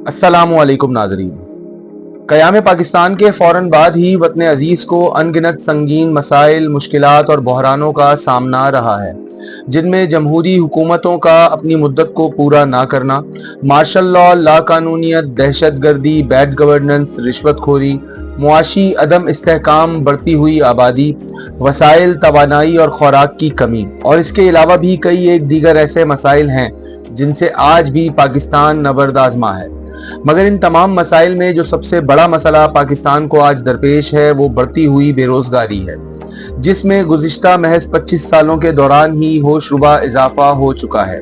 अस्सलामुअलैकुम नाज़रीन। क़याम पाकिस्तान के फ़ौरन बाद ही वतन अजीज़ को अनगिनत संगीन मसाइल, मुश्किलात और बहरानों का सामना रहा है, जिनमें जमहूरी हुकूमतों का अपनी मुद्दत को पूरा ना करना, मार्शल लॉ, लाकानूनियत, दहशत गर्दी, बैड गवर्नेंस, रिश्वतखोरी, मुआशी अदम इस्तेहकाम, बढ़ती हुई आबादी, वसाइल, तवानाई और खुराक की कमी और इसके अलावा भी कई एक दीगर ऐसे मसाइल हैं जिनसे आज भी पाकिस्तान नबर्दाज़मा है। मगर इन तमाम मसाइल में जो सबसे बड़ा मसला पाकिस्तान को आज दरपेश है वो बढ़ती हुई बेरोजगारी है, जिसमें गुज़िश्ता महज 25 सालों के दौरान ही होशरुबा इजाफा हो चुका है।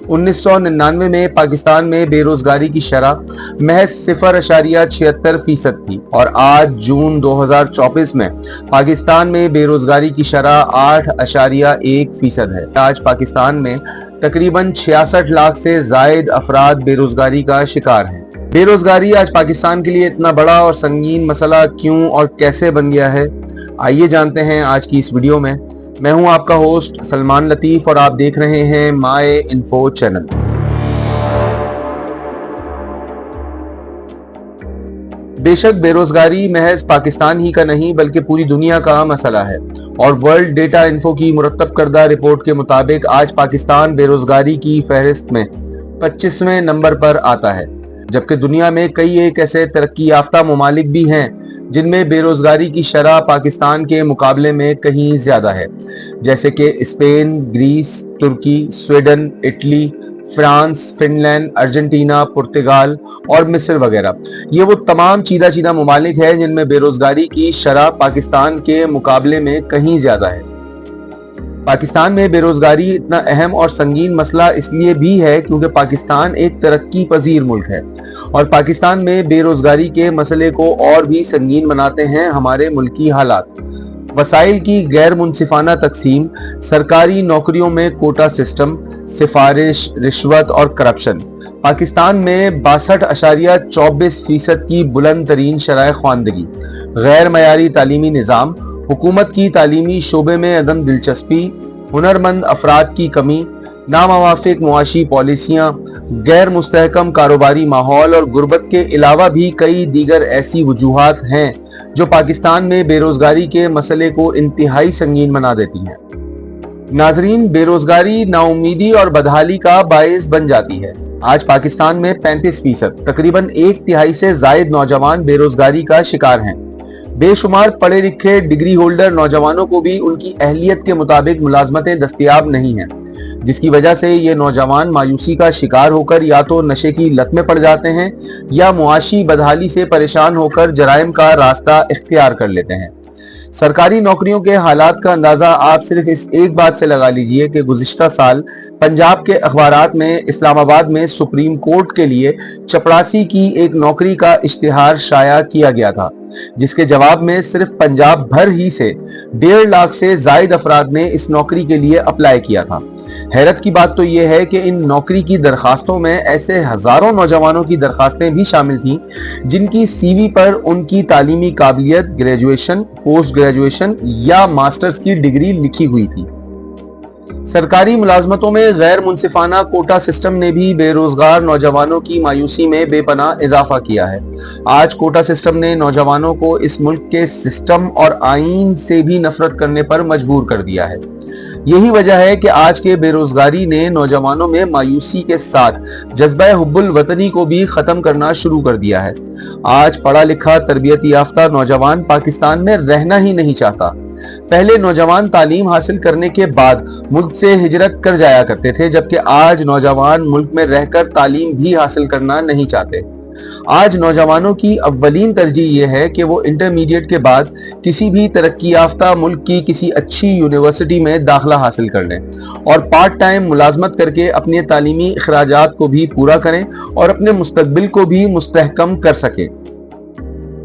1999 में पाकिस्तान में बेरोजगारी की शरह महज 0.76% थी और आज जून 2024 में पाकिस्तान में बेरोजगारी की शरह 8.1% है। आज पाकिस्तान में तकरीबन 66 लाख से जायद अफराद बेरोजगारी का शिकार हैं। बेरोजगारी आज पाकिस्तान के लिए इतना बड़ा और संगीन मसला क्यों और कैसे बन गया है, आइए जानते हैं आज की इस वीडियो में। मैं हूं आपका होस्ट सलमान लतीफ और आप देख रहे हैं माय इन्फो चैनल। बेशक बेरोजगारी महज पाकिस्तान ही का नहीं बल्कि पूरी दुनिया का मसला है और वर्ल्ड डेटा इन्फो की मुरतब करदा रिपोर्ट के मुताबिक आज पाकिस्तान बेरोजगारी की फहरिस्त में 25वें नंबर पर आता है, जबकि दुनिया में कई एक ऐसे तरक्की याफ्ता ममालिक भी हैं जिनमें बेरोजगारी की शरह पाकिस्तान के मुकाबले में कहीं ज्यादा है, जैसे कि स्पेन, ग्रीस, तुर्की, Sweden, Italy, France, Finland, Argentina, पुर्तगाल और मिस्र वगैरह। ये वो तमाम चीदा ममालिक हैं जिनमें बेरोजगारी की शरह पाकिस्तान के मुकाबले में कहीं ज्यादा है। पाकिस्तान में बेरोजगारी इतना अहम और संगीन मसला इसलिए भी है क्योंकि पाकिस्तान एक तरक्की पजीर मुल्क है और पाकिस्तान में बेरोजगारी के मसले को और भी संगीन बनाते हैं हमारे मुल्की हालात। वसाइल की गैर मुनसिफाना तकसीम, सरकारी नौकरियों में कोटा सिस्टम, सिफारिश, रिश्वत और करप्शन। पाकिस्तान में 62.24% की बुलंद तरीन शरह ख्वानदगी, गैर मयारी तालीमी निज़ाम, हुकूमत की तालीमी शोबे में अदम दिलचस्पी, हुनरमंद अफराद की कमी, नामवाफिक मुआशी पॉलिसियाँ, गैर मुस्तहकम कारोबारी माहौल और गुर्बत के अलावा भी कई दीगर ऐसी वजूहात हैं जो पाकिस्तान में बेरोजगारी के मसले को इंतहाई संगीन बना देती हैं। नाजरीन, बेरोजगारी नाउमीदी और बदहाली का बायस बन जाती है। आज पाकिस्तान में 35%, तकरीबन 1/3 से जायद नौजवान बेरोजगारी का शिकार हैं। बेशुमार पढ़े लिखे डिग्री होल्डर नौजवानों को भी उनकी अहलियत के मुताबिक मुलाजमतें दस्तयाब नहीं हैं, जिसकी वजह से ये नौजवान मायूसी का शिकार होकर या तो नशे की लत में पड़ जाते हैं या मुआशी बदहाली से परेशान होकर जराइम का रास्ता इख्तियार कर लेते हैं। सरकारी नौकरियों के हालात का अंदाजा आप सिर्फ इस एक बात से लगा लीजिए कि गुज़िश्ता साल पंजाब के अखबारात में इस्लामाबाद में सुप्रीम कोर्ट के लिए चपरासी की एक नौकरी का इश्तिहार शाया किया गया था, जिसके जवाब में सिर्फ पंजाब भर ही से 1.5 लाख से जायद अफराद ने इस नौकरी के लिए अप्लाई किया था। हैरत की बात तो यह है कि इन नौकरी की दरखास्तों में ऐसे हजारों नौजवानों की दरखास्तें भी शामिल थीं जिनकी सीवी पर उनकी तालीमी काबिलियत, ग्रेजुएशन, पोस्ट ग्रेजुएशन या मास्टर्स की डिग्री लिखी हुई थी। सरकारी मुलाजमतों में गैर मुनसिफाना कोटा सिस्टम ने भी बेरोजगार नौजवानों की मायूसी में बेपनाह इजाफा किया है। आज कोटा सिस्टम ने नौजवानों को इस मुल्क के सिस्टम और आईन से भी नफरत करने पर मजबूर कर दिया है। यही वजह है कि आज के बेरोजगारी ने नौजवानों में मायूसी के साथ जज्बा हुब्बुल वतनी को भी खत्म करना शुरू कर दिया है। आज पढ़ा लिखा तरबियत याफ्ता नौजवान पाकिस्तान में रहना ही नहीं चाहता। पहले नौजवान तालीम हासिल करने के बाद मुल्क से हिजरत कर जाया करते थे, जबकि आज नौजवान मुल्क में रहकर तालीम भी हासिल करना नहीं चाहते। आज नौजवानों की अव्वलीन तरजीह यह है कि वो इंटरमीडिएट के बाद किसी भी तरक्की याफ्ता मुल्क की किसी अच्छी यूनिवर्सिटी में दाखिला हासिल कर लें और पार्ट टाइम मुलाजमत करके अपने तालीमी अखराजात को भी पूरा करें और अपने मुस्तकबिल को भी मुस्तहकम कर सकें।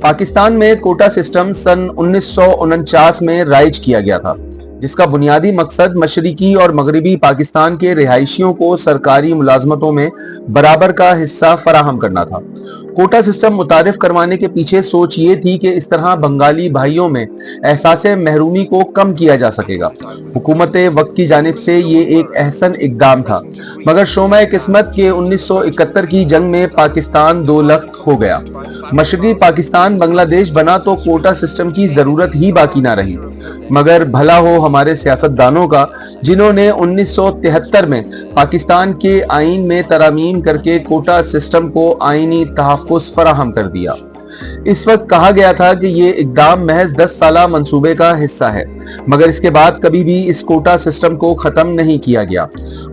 पाकिस्तान में कोटा सिस्टम सन 1949 में राइज किया गया था, जिसका बुनियादी मकसद मशरिकी और मगरबी पाकिस्तान के रिहायशियों को सरकारी मुलाजमतों में बराबर का हिस्सा फराहम करना था। कोटा सिस्टम मुतारिफ करवाने के पीछे सोच ये थी कि इस तरह बंगाली भाइयों में एहसास महरूमी को कम किया जा सकेगा। हुकूमत वक्त की जानिब से ये एक अहसन इकदाम था, मगर शोमाए किस्मत के 1971 की जंग में पाकिस्तान दो लख्त हो गया। मशरकी पाकिस्तान बांग्लादेश बना तो कोटा सिस्टम की जरूरत ही बाकी ना रही। मगर भला हो हमारे सियासतदानों का, जिन्होंने 1973 में पाकिस्तान के आइन में तरामीम करके कोटा सिस्टम को आइनी तहफ़्फ़ुज़ फराहम कर दिया। इस वक्त कहा गया था कि ये इक़दाम महज 10 साला मंसूबे का हिस्सा है, मगर इसके बाद कभी भी इस कोटा सिस्टम को ख़त्म नहीं किया गया।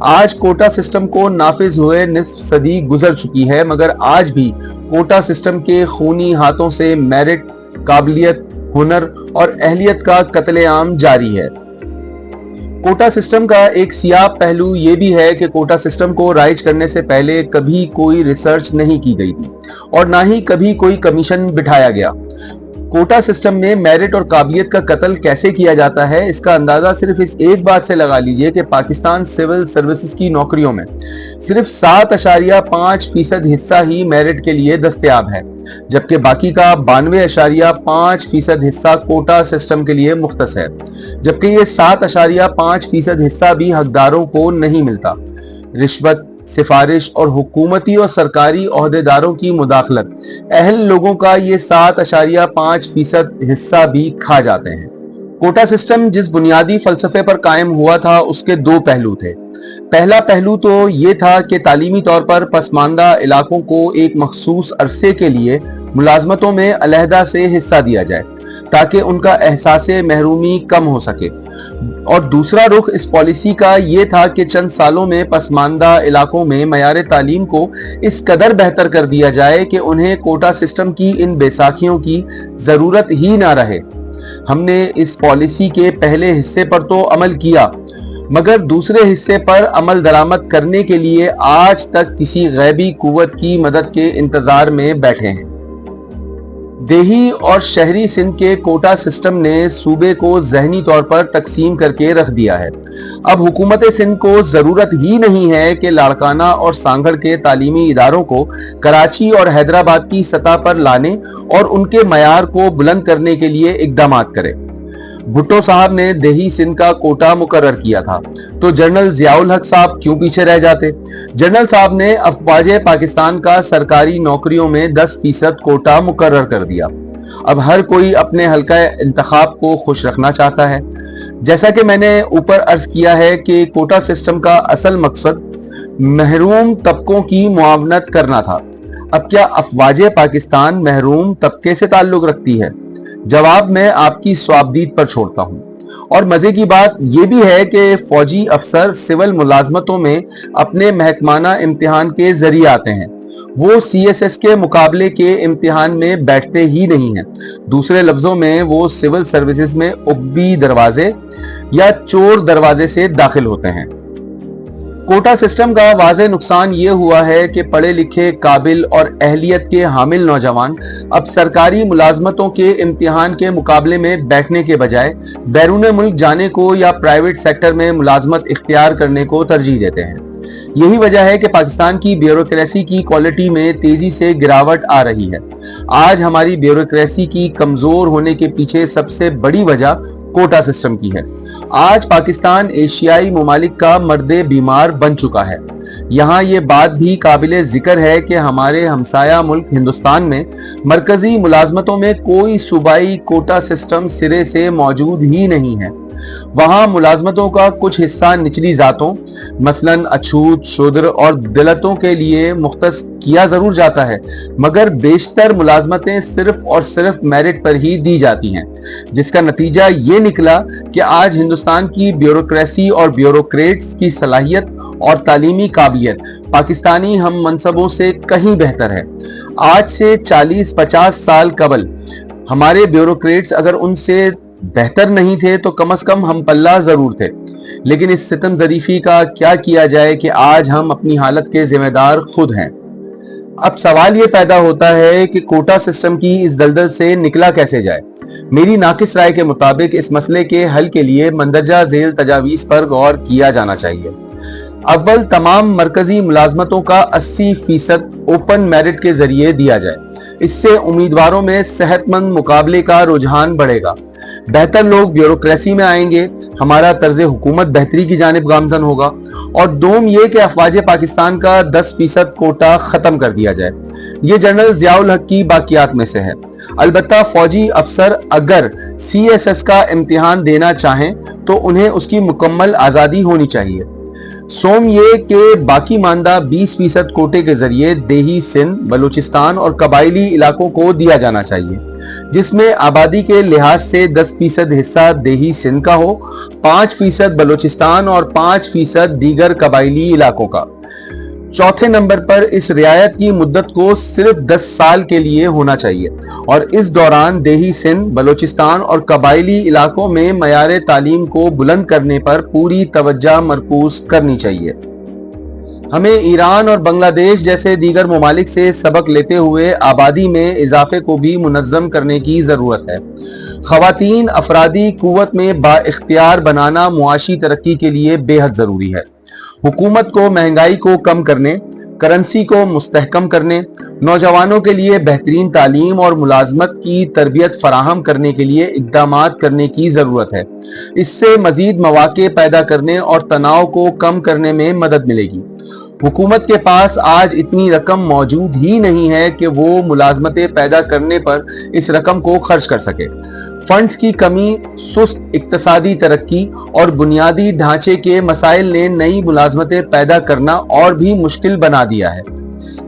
आज कोटा सिस्टम को नाफिज हुए निस्फ सदी गुजर चुकी है, मगर आज भी कोटा सिस्टम के खूनी हाथों से मेरिट, काबिलियत, हुनर और अहलियत का कत्लेआम जारी है। कोटा सिस्टम का एक सियाह पहलू ये भी है कि कोटा सिस्टम को राइज करने से पहले कभी कोई रिसर्च नहीं की गई थी और ना ही कभी कोई कमीशन बिठाया गया। कोटा सिस्टम में मेरिट और काबिलियत का कत्ल कैसे किया जाता है, इसका अंदाजा सिर्फ इस एक बात से लगा लीजिए कि पाकिस्तान सिविल सर्विसेज की नौकरियों में सिर्फ 7.5% हिस्सा ही मेरिट के लिए दस्तयाब है, जबकि बाकी का 92.5% हिस्सा कोटा सिस्टम के लिए मुख्तस है, जबकि ये 7.5% हिस्सा भी हकदारों को नहीं मिलता। रिश्वत, सिफारिश और हुकूमती और सरकारी ओहदेदारों की मुदाखलत अहल लोगों का ये 7.5% हिस्सा भी खा जाते हैं। कोटा सिस्टम जिस बुनियादी फलसफे पर कायम हुआ था उसके दो पहलू थे। पहला पहलू तो ये था कि तालीमी तौर पर पसमानदा इलाकों को एक मखसूस अरसे के लिए मुलाजमतों में अलहदा से हिस्सा दिया जाए ताकि उनका एहसास महरूमी कम हो सके, और दूसरा रुख इस पॉलिसी का ये था कि चंद सालों में पसमानदा इलाकों में मयार तालीम को इस कदर बेहतर कर दिया जाए कि उन्हें कोटा सिस्टम की इन बैसाखियों की जरूरत ही ना रहे। हमने इस पॉलिसी के पहले हिस्से पर तो अमल किया, मगर दूसरे हिस्से पर अमल दरामद करने के लिए आज तक किसी गैबी कुव्वत की मदद के इंतजार में बैठे हैं। देही और शहरी सिंध के कोटा सिस्टम ने सूबे को ज़हनी तौर पर तकसीम करके रख दिया है। अब हुकूमत सिंध को जरूरत ही नहीं है कि लाड़काना और सांगड़ के तालीमी इदारों को कराची और हैदराबाद की सतह पर लाने और उनके मयार को बुलंद करने के लिए इक़दामात करे। भुट्टो साहब ने देही सिंध का कोटा मुकर्रर किया था, तो जनरल जियाउल हक साहब क्यों पीछे रह जाते? जनरल साहब ने अफवाज पाकिस्तान का सरकारी नौकरियों में 10% कोटा मुकर्रर कर दिया। अब हर कोई अपने हल्का इंतखाब को खुश रखना चाहता है। जैसा कि मैंने ऊपर अर्ज किया है कि कोटा सिस्टम का असल मकसद महरूम तबकों की मुआवनत करना था। अब क्या अफवाज पाकिस्तान महरूम तबके से ताल्लुक रखती है? जवाब मैं आपकी स्वाबदीद पर छोड़ता हूं। और मजे की बात यह भी है कि फौजी अफसर सिविल मुलाजमतों में अपने महकमाना इम्तिहान के जरिए आते हैं, वो CSS के मुकाबले के इम्तिहान में बैठते ही नहीं हैं। दूसरे लफ्जों में वो सिविल सर्विसेज में उब्बी दरवाजे या चोर दरवाजे से दाखिल होते हैं। कोटा सिस्टम का वाज़े नुकसान ये हुआ है कि पढ़े लिखे, काबिल और अहलियत के हामिल नौजवान अब सरकारी मुलाजमतों के इम्तिहान के मुकाबले में बैठने के बजाय बैरून मुल्क जाने को या प्राइवेट सेक्टर में मुलाजमत इख्तियार करने को तरजीह देते हैं। यही वजह है कि पाकिस्तान की ब्यूरोक्रेसी की क्वालिटी में तेजी से गिरावट आ रही है। आज हमारी ब्यूरोक्रेसी की कमजोर होने के पीछे सबसे बड़ी वजह कोटा सिस्टम की है। आज पाकिस्तान एशियाई ममालिक का मर्दे बीमार बन चुका है। यहाँ ये बात भी काबिले जिक्र है कि हमारे हमसाया मुल्क हिंदुस्तान में मरकजी मुलाजमतों में कोई सूबाई कोटा सिस्टम सिरे से मौजूद ही नहीं है। वहाँ मुलाजमतों का कुछ हिस्सा निचली जातों मसलन अछूत, शूद्र और दलितों के लिए मुख्तस किया जरूर जाता है, मगर बेशतर मुलाजमतें सिर्फ और सिर्फ मेरिट पर ही दी जाती हैं, जिसका नतीजा ये निकला कि आज हिंदुस्तान की ब्यूरोक्रेसी और ब्यूरोक्रेट्स की सलाहियत और तालीमी काबिलियत पाकिस्तानी हम मनसबों से कहीं बेहतर है। आज से 40-50 साल कबल हमारे ब्यूरोक्रेट्स अगर उनसे बेहतर नहीं थे तो कम से कम हम पल्ला जरूर थे। लेकिन इस सितम ज़रीफी का क्या किया जाए कि आज हम अपनी हालत के जिम्मेदार खुद हैं। अब सवाल ये पैदा होता है कि कोटा सिस्टम की इस दलदल से निकला कैसे जाए। मेरी नाकिस राय के मुताबिक इस मसले के हल के लिए मंदरजा झेल तजावीज़ पर गौर किया जाना चाहिए। अव्वल तमाम मरकजी मुलाजमतों का 80% ओपन मेरिट के जरिए दिया जाए। इससे उम्मीदवारों में सेहतमंद मुकाबले का रुझान बढ़ेगा, बेहतर लोग ब्यूरोक्रेसी में आएंगे, हमारा तर्ज हुकूमत बेहतरी की जानिब गामजन होगा। और दोम ये कि अफवाज पाकिस्तान का 10% कोटा खत्म कर दिया जाए। ये जनरल जियाउल हक की बाकियात में से है। अलबत्ता फौजी अफसर अगर CSS का इम्तिहान देना चाहें तो उन्हें उसकी मुकम्मल आज़ादी होनी चाहिए। सोम ये कि बाकी मानदा 20% कोटे के जरिए देही सिंध, बलूचिस्तान और कबायली इलाकों को दिया जाना चाहिए, जिसमें आबादी के लिहाज से 10% हिस्सा देही सिंध का हो, 5% बलूचिस्तान और 5% दीगर कबायली इलाकों का। चौथे नंबर पर इस रियायत की मुद्दत को सिर्फ 10 साल के लिए होना चाहिए और इस दौरान देही सिंध, बलूचिस्तान और कबायली इलाकों में मयार तालीम को बुलंद करने पर पूरी तवज्जो मरकूज करनी चाहिए। हमें ईरान और बांग्लादेश जैसे दीगर ममालिक से सबक लेते हुए आबादी में इजाफे को भी मुनज़्ज़म करने की ज़रूरत है। ख़वातीन अफरादी कुव्वत में बाइख्तियार बनाना मुआशी तरक्की के लिए बेहद ज़रूरी है। हुकूमत को महंगाई को कम करने, करेंसी को मुस्तहकम करने, नौजवानों के लिए बेहतरीन तालीम और मुलाजमत की तरबियत फराहम करने के लिए इक़दामात करने की ज़रूरत है। इससे मज़ीद मौक़े पैदा करने और तनाव को कम करने में मदद मिलेगी। हुकूमत के पास आज इतनी रकम मौजूद ही नहीं है कि वो मुलाजमतें पैदा करने पर इस रकम को खर्च कर सके। फंड्स की कमी, सुस्त इक्तसादी तरक्की और बुनियादी ढांचे के मसाइल ने नई मुलाजमतें पैदा करना और भी मुश्किल बना दिया है।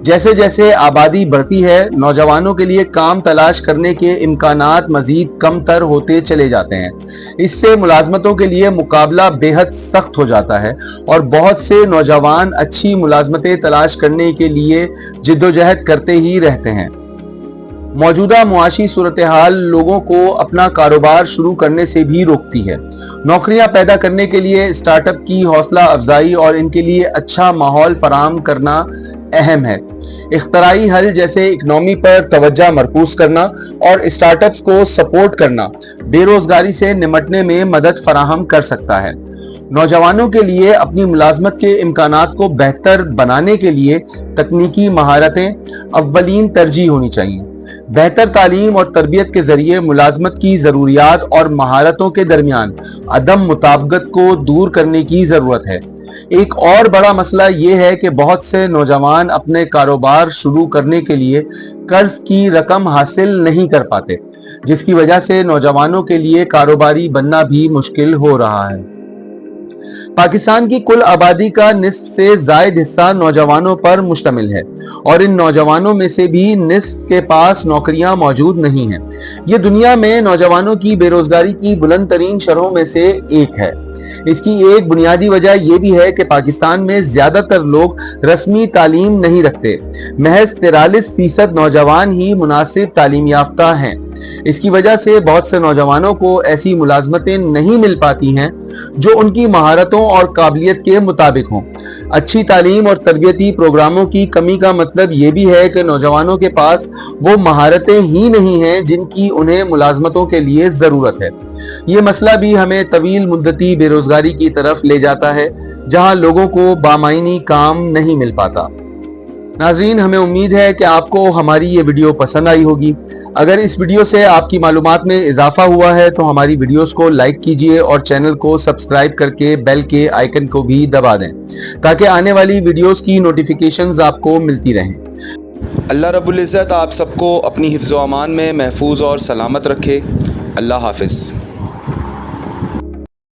जैसे जैसे आबादी बढ़ती है, नौजवानों के लिए काम तलाश करने के इम्कानात मजीद कम तर होते चले जाते हैं। इससे मुलाजमतों के लिए मुकाबला बेहद सख्त हो जाता है और बहुत से नौजवान अच्छी मुलाजमतें तलाश करने के लिए जिद्दोजहद करते ही रहते हैं। मौजूदा मुआशी सूरत हाल लोगों को अपना कारोबार शुरू करने से भी रोकती है। नौकरियां पैदा करने के लिए स्टार्टअप की हौसला अफजाई और इनके लिए अच्छा माहौल फराहम करना अहम है। इख्तराई हल जैसे इकनॉमी पर तवज्जो मरकूज करना और स्टार्टअप्स को सपोर्ट करना बेरोजगारी से निमटने में मदद फराहम कर सकता है। नौजवानों के लिए अपनी मुलाजमत के इम्कानात को बेहतर बनाने के लिए तकनीकी महारतें अव्वलीन तरजीह होनी चाहिए। बेहतर तालीम और तरबियत के जरिए मुलाजमत की ज़रूरियात और महारतों के दरमियान अदम मुताबिकत को दूर करने की ज़रूरत है। एक और बड़ा मसला ये है कि बहुत से नौजवान अपने कारोबार शुरू करने के लिए कर्ज की रकम हासिल नहीं कर पाते, जिसकी वजह से नौजवानों के लिए कारोबारी बनना भी मुश्किल हो रहा है। पाकिस्तान की कुल आबादी का निस्फ से जायद हिस्सा नौजवानों पर मुश्तमिल है और इन नौजवानों में से भी निस्फ के पास नौकरियां मौजूद नहीं हैं। ये दुनिया में नौजवानों की बेरोजगारी की बुलंद तरीन शरहों में से एक है। इसकी एक बुनियादी वजह यह भी है कि पाकिस्तान में ज्यादातर लोग रस्मी तालीम नहीं रखते। महज 43% नौजवान ही मुनासिब तालीम याफ्ता हैं। इसकी वजह से बहुत से नौजवानों को ऐसी मुलाजमतें नहीं मिल पाती हैं जो उनकी महारतों और काबिलियत के मुताबिक हों। अच्छी तालीम और तरबियती प्रोग्रामों की कमी का मतलब ये भी है कि नौजवानों के पास वो महारतें ही नहीं हैं जिनकी उन्हें मुलाजमतों के लिए ज़रूरत है। ये मसला भी हमें तवील मुद्दती बेरोजगारी की तरफ ले जाता है, जहां लोगों को बामायनी काम नहीं मिल पाता। नाज़रीन, हमें उम्मीद है कि आपको हमारी ये वीडियो पसंद आई होगी। अगर इस वीडियो से आपकी मालूमात में इजाफा हुआ है तो हमारी वीडियोस को लाइक कीजिए और चैनल को सब्सक्राइब करके बेल के आइकन को भी दबा दें ताकि आने वाली वीडियोस की नोटिफिकेशंस आपको मिलती रहें। अल्लाह रब्बुल इज़्ज़त आप सबको अपनी हिफ्ज़ व अमान में महफूज और सलामत रखे। अल्लाह हाफ़िज़।